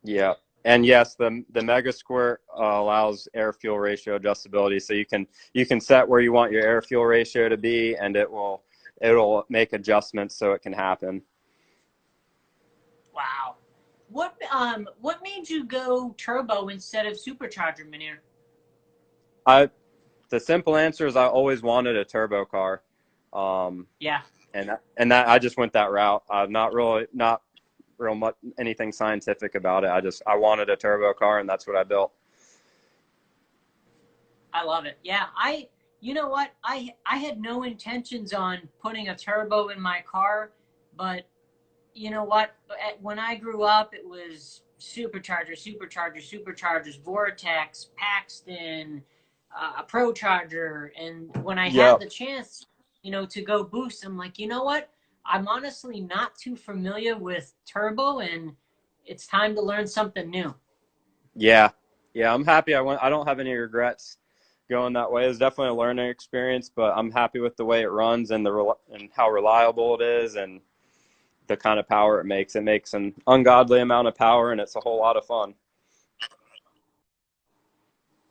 Yeah. And yes, the Mega Squirt allows air fuel ratio adjustability. So you can set where you want your air fuel ratio to be, and it'll make adjustments so it can happen. Wow. What made you go turbo instead of supercharger, Manir? The simple answer is I always wanted a turbo car. Yeah. And that I just went that route. Not real much anything scientific about it. I wanted a turbo car, and that's what I built. I love it. Yeah, you know what? I had no intentions on putting a turbo in my car, but you know what? When I grew up, it was superchargers, Vortex, Paxton, a Pro Charger, and when I had Yep. the chance, to go boost, I'm like, you know what? I'm honestly not too familiar with turbo, and it's time to learn something new. Yeah. Yeah, I'm happy I went. I don't have any regrets going that way. It's definitely a learning experience, but I'm happy with the way it runs and and how reliable it is and the kind of power it makes. It makes an ungodly amount of power, and it's a whole lot of fun.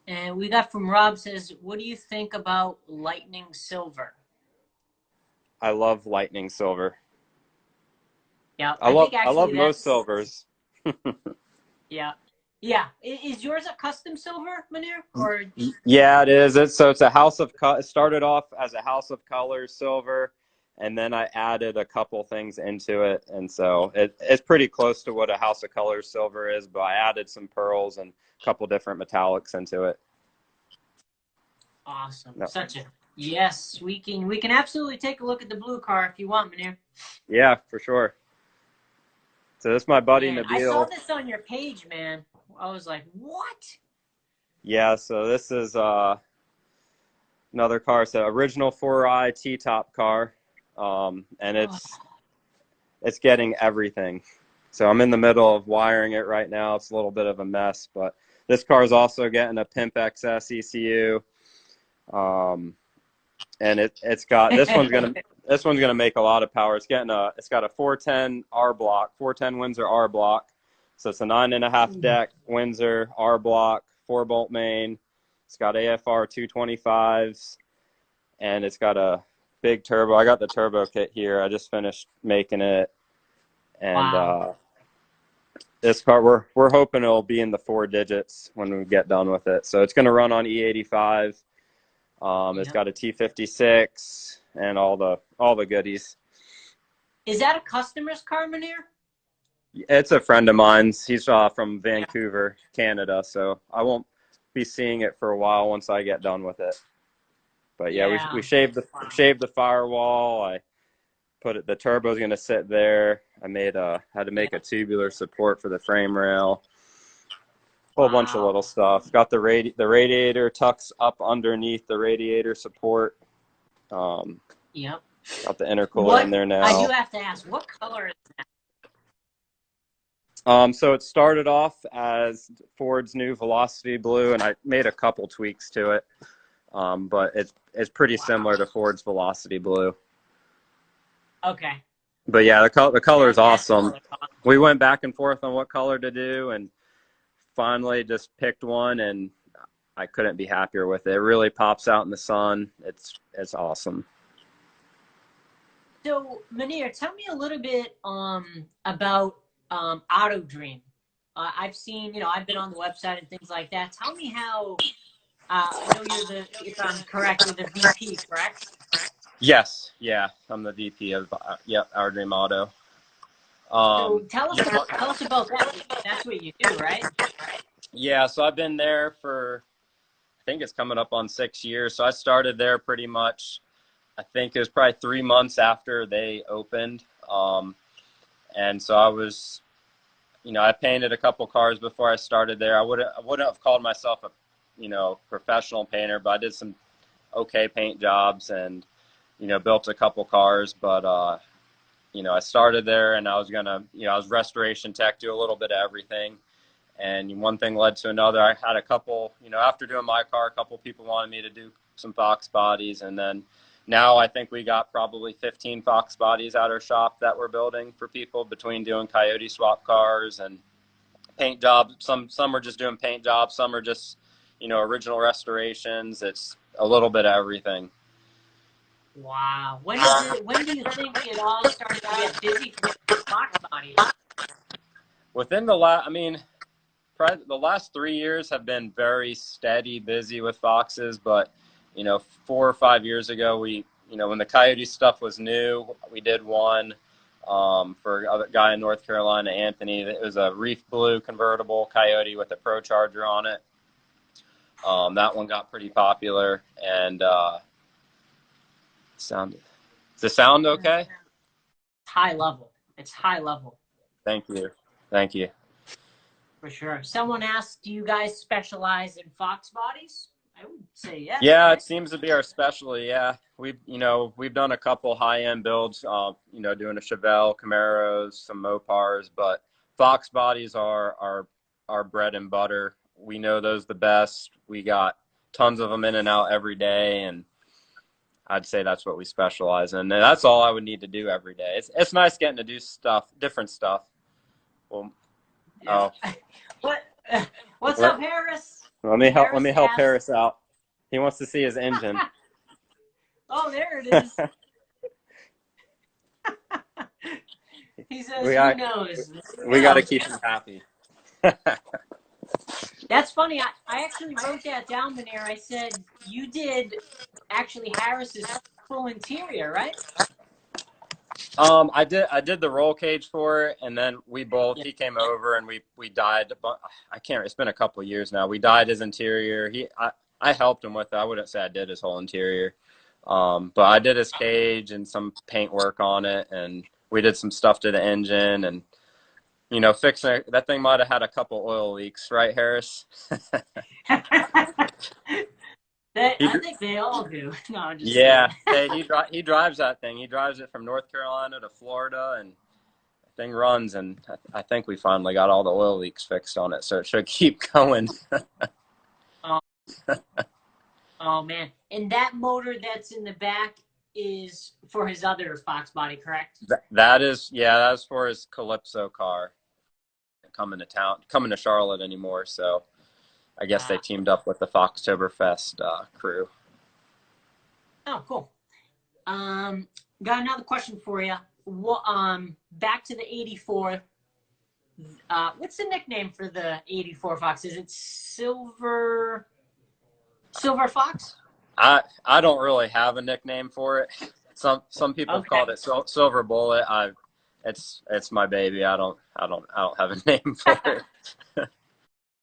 And we got from Rob says, what do you think about Lightning Silver? I love Lightning Silver. Yeah, I think I love actually most that's, silvers. yeah. Yeah. Is yours a custom silver, Manir? Or Yeah, it is. It's a house of it started off as a house of colors silver, and then I added a couple things into it, and so it's pretty close to what a house of colors silver is, but I added some pearls and a couple different metallics into it. awesome. No. Such a yes, we can absolutely take a look at the blue car if you want, Manir. Yeah, for sure. So this is my buddy Man, I saw Nabil. this on your page, man. I was like, what? Yeah, so this is another car. So original 4i T-top car, and it's getting everything. So I'm in the middle of wiring it right now. It's a little bit of a mess, but this car is also getting a Pimp XS ECU, and it's got this one's gonna make a lot of power. It's got a 410 R block, 410 Windsor R block. So it's a 9.5 deck Windsor R block, 4-bolt main. It's got AFR 225s, and it's got a big turbo. I got the turbo kit here. I just finished making it, and Wow. this car we're hoping it'll be in the 4 digits when we get done with it. So it's going to run on E85. It's got a T56 and all the goodies. Is that a customer's car, Manir? It's a friend of mine's. He's from Vancouver, Canada, so I won't be seeing it for a while once I get done with it. But yeah, we shaved the firewall. I put it. The turbo's going to sit there. Had to make a tubular support for the frame rail. Whole bunch of little stuff. Got the radiator tucks up underneath the radiator support. Yep. Got the intercooler in there now. I do have to ask, what color is that? So it started off as Ford's new Velocity Blue, and I made a couple tweaks to it. But it's pretty similar to Ford's Velocity Blue. Okay. But yeah, the color is awesome. We went back and forth on what color to do, and finally just picked one, and I couldn't be happier with it. It really pops out in the sun. It's awesome. So, Manir, tell me a little bit about Auto Dream. I've seen, I've been on the website and things like that. Tell me how. I know if I'm correct, you're the VP, correct? Yes, yeah, I'm the VP of Our Dream Auto. So tell us about that. That's what you do, right? Yeah, so I've been there for, I think it's coming up on 6 years. So I started there pretty much, I think it was probably 3 months after they opened. And so I was, I painted a couple cars before I started there. I wouldn't have called myself a, professional painter, but I did some okay paint jobs and, built a couple cars. But, I started there, and I was I was restoration tech, do a little bit of everything. And one thing led to another. I had a couple, after doing my car, a couple people wanted me to do some Fox bodies. And then now I think we got probably 15 Fox bodies at our shop that we're building for people, between doing Coyote swap cars and paint jobs. Some are just doing paint jobs. Some are just, original restorations. It's a little bit of everything. Wow. When do you think it all started to get busy for Fox bodies? Within the last 3 years have been very steady, busy with Foxes, but 4 or 5 years ago, when the Coyote stuff was new, we did one for a guy in North Carolina, Anthony. It was a Reef Blue convertible Coyote with a Pro Charger on it. That one got pretty popular, and does the sound okay? High level. It's high level. Thank you. For sure. Someone asked, do you guys specialize in Fox bodies? I would say yes. Yeah, right? it seems to be our specialty. Yeah, we've done a couple high-end builds. Doing a Chevelle, Camaros, some Mopars, but Fox bodies are our bread and butter. We know those the best. We got tons of them in and out every day, and I'd say that's what we specialize in. And that's all I would need to do every day. It's nice getting to do different stuff. Well, yeah. What's up, Harris? Let me help Harris out. He wants to see his engine. Oh, there it is. He says, who knows? We got to keep him happy. That's funny. I actually wrote that down, Manir. I said, you did actually Harris's full interior, right? I did the roll cage for it, and then he came over and we dyed. It's been a couple of years now. We dyed his interior. I helped him with it. I wouldn't say I did his whole interior. But I did his cage and some paint work on it, and we did some stuff to the engine, and fixing it. That thing might have had a couple oil leaks, right, Harris? I think they all do. No, I'm just yeah. Hey, he drives that thing. He drives it from North Carolina to Florida, and the thing runs. And I think we finally got all the oil leaks fixed on it, so it should keep going. Oh man! And that motor that's in the back is for his other Fox body, correct? That is for his Calypso car. Coming to Charlotte anymore, so I guess they teamed up with the Foxtoberfest crew. Oh, cool. Got another question for you. Back to the 84. What's the nickname for the 84 Fox? Is it Silver Fox? I don't really have a nickname for it. Some people called it Silver Bullet. It's my baby. I don't have a name for it.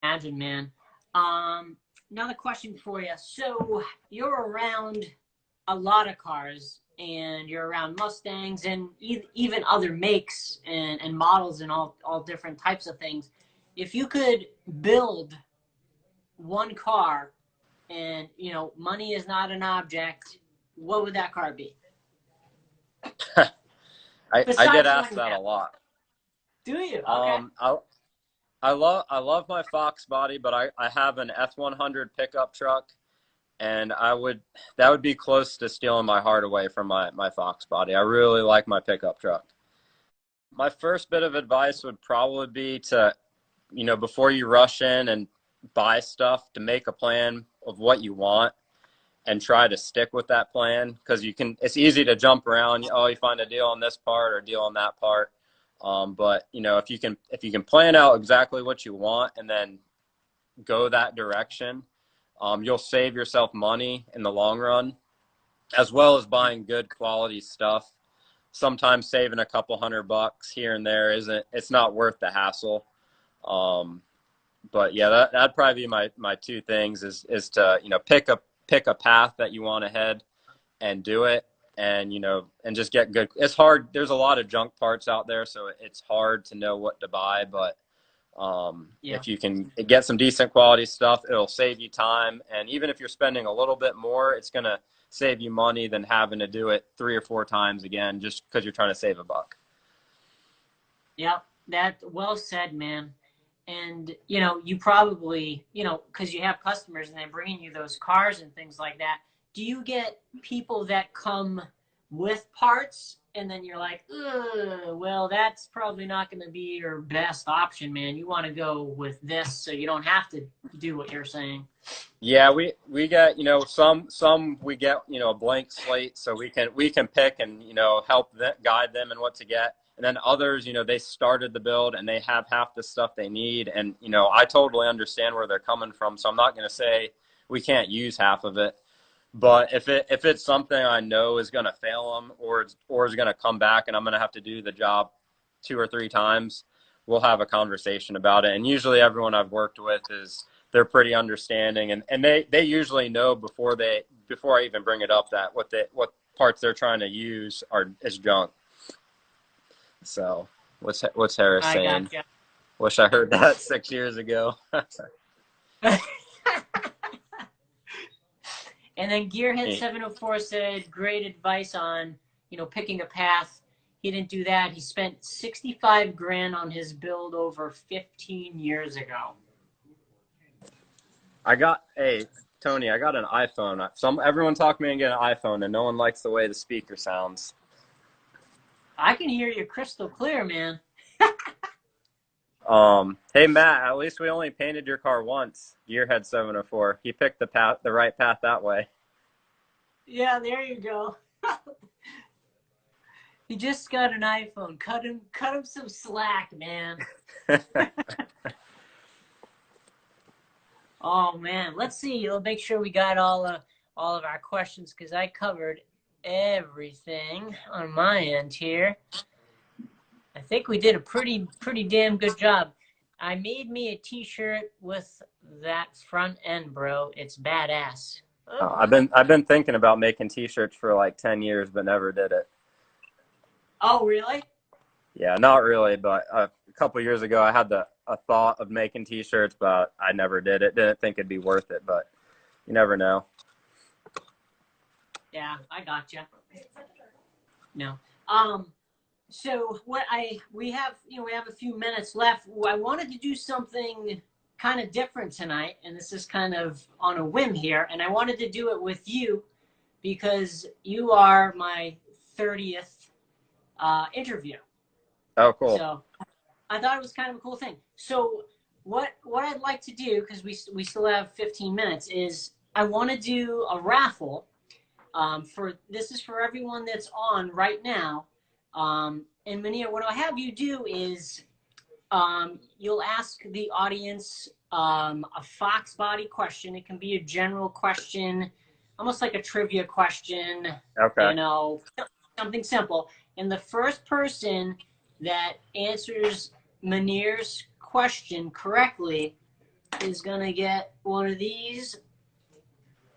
Imagine, man. Another question for you. So you're around a lot of cars, and you're around Mustangs and even other makes and models and all different types of things. If you could build one car and, money is not an object, what would that car be? I get asked that a lot. Do you? Okay. I love my Fox body, but I have an F100 pickup truck, and that would be close to stealing my heart away from my Fox body. I really like my pickup truck. My first bit of advice would probably be to, before you rush in and buy stuff, to make a plan of what you want and try to stick with that plan, because it's easy to jump around. You find a deal on this part or a deal on that part. But if you can plan out exactly what you want and then go that direction, you'll save yourself money in the long run, as well as buying good quality stuff. Sometimes saving a couple $100 here and there it's not worth the hassle. But yeah, that'd probably be my two things is to, pick a path that you want to head and do it. And, and just get good. It's hard. There's a lot of junk parts out there, so it's hard to know what to buy. But if you can get some decent quality stuff, it'll save you time. And even if you're spending a little bit more, it's going to save you money than having to do it 3 or 4 times again, just because you're trying to save $1. Yep. That well said, man. And, you probably, because you have customers and they're bringing you those cars and things like that. Do you get people that come with parts and then you're like, ugh, well, that's probably not going to be your best option, man. You want to go with this so you don't have to do what you're saying. Yeah, we get, some we get, a blank slate, so we can pick and, help guide them in what to get. And then others, they started the build and they have half the stuff they need. And, I totally understand where they're coming from. So I'm not going to say we can't use half of it. But if it's something I know is going to fail them or is going to come back and I'm going to have to do the job 2 or 3 times, we'll have a conversation about it. And usually everyone I've worked with they're pretty understanding, and they usually know before I even bring it up that what parts they're trying to use is junk. So what's Harris saying? Gotcha. Wish I heard that 6 years ago. And then Gearhead 704 said, great advice on, picking a path. He didn't do that. He spent 65 grand on his build over 15 years ago. Tony, I got an iPhone. Everyone talked me into getting an iPhone, and no one likes the way the speaker sounds. I can hear you crystal clear, man. Hey Matt, at least we only painted your car once. Gearhead 704. He picked the right path that way. Yeah, there you go. He just got an iPhone. Cut him some slack, man. Oh man, let's see. We'll make sure we got all of our questions because I covered everything on my end here. I think we did a pretty damn good job. I made me a T-shirt with that front end, bro. It's badass. Oh, I've been thinking about making T-shirts for like 10 years, but never did it. Oh, really? Yeah, not really, but a couple years ago I had a thought of making T-shirts, but I never did it. Didn't think it'd be worth it, but you never know. Yeah, I gotcha. No. So we have a few minutes left. I wanted to do something kind of different tonight, and this is kind of on a whim here, and I wanted to do it with you because you are my 30th interview. Oh, cool. So I thought it was kind of a cool thing. So what I'd like to do, because we still have 15 minutes, is I want to do a raffle. This is for everyone that's on right now. And Manir, what I'll have you do is you'll ask the audience a Fox body question. It can be a general question, almost like a trivia question. Okay. Something simple. And the first person that answers Manir's question correctly is going to get one of these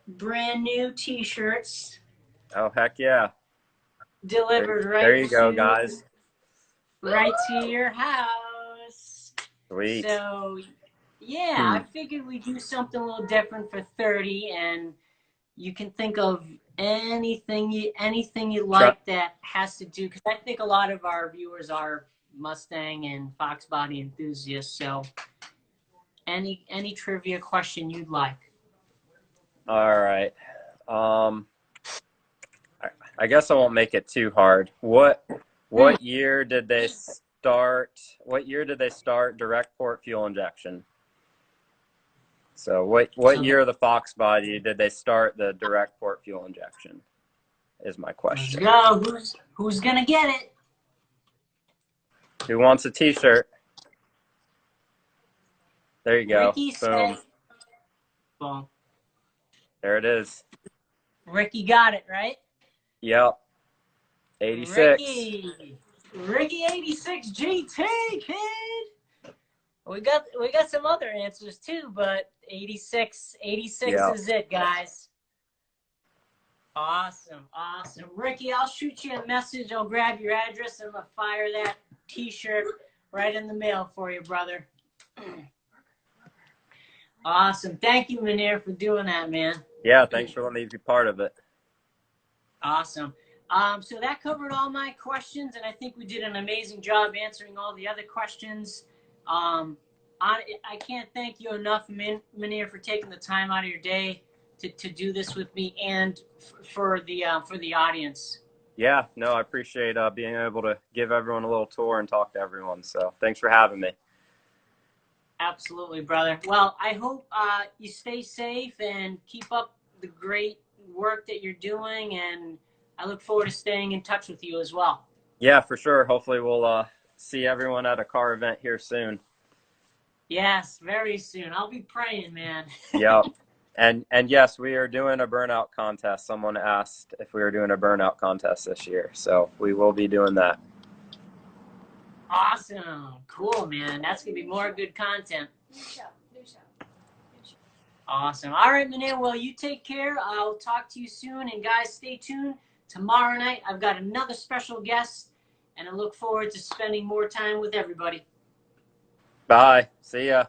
brand new T-shirts. Oh, heck yeah. Delivered there you go, guys. Right to your house. Sweet. So, yeah, I figured we'd do something a little different for 30, and you can think of anything you like that has to do, because I think a lot of our viewers are Mustang and Fox body enthusiasts. So, any trivia question you'd like. All right. I guess I won't make it too hard. What year did they start? What year did they start direct port fuel injection? So what year of the Fox body did they start the direct port fuel injection? Is my question. Let's go. Who's gonna get it? Who wants a T-shirt? There you go. Ricky said, boom. There it is. Ricky got it, right? Yep. 86. Ricky 86 GT, kid. We got some other answers too, but 86 yep. is it, guys. Awesome. Ricky, I'll shoot you a message. I'll grab your address and I'll fire that T-shirt right in the mail for you, brother. Awesome. Thank you, Manir, for doing that, man. Yeah, thanks for letting me be part of it. Awesome. So that covered all my questions, and I think we did an amazing job answering all the other questions. I can't thank you enough, Manir, for taking the time out of your day to do this with me and for the audience. Yeah, no, I appreciate being able to give everyone a little tour and talk to everyone. So thanks for having me. Absolutely, brother. Well, I hope you stay safe and keep up the great work that you're doing, and I look forward to staying in touch with you as well. Yeah, for sure. Hopefully we'll see everyone at a car event here soon. Yes, very soon. I'll be praying, man. Yep. And yes, we are doing a burnout contest. Someone asked if we were doing a burnout contest this year. So we will be doing that. Awesome. Cool, man. That's going to be more good content. Awesome. All right, Manir. Well, you take care. I'll talk to you soon. And guys, stay tuned. Tomorrow night, I've got another special guest, and I look forward to spending more time with everybody. Bye. See ya.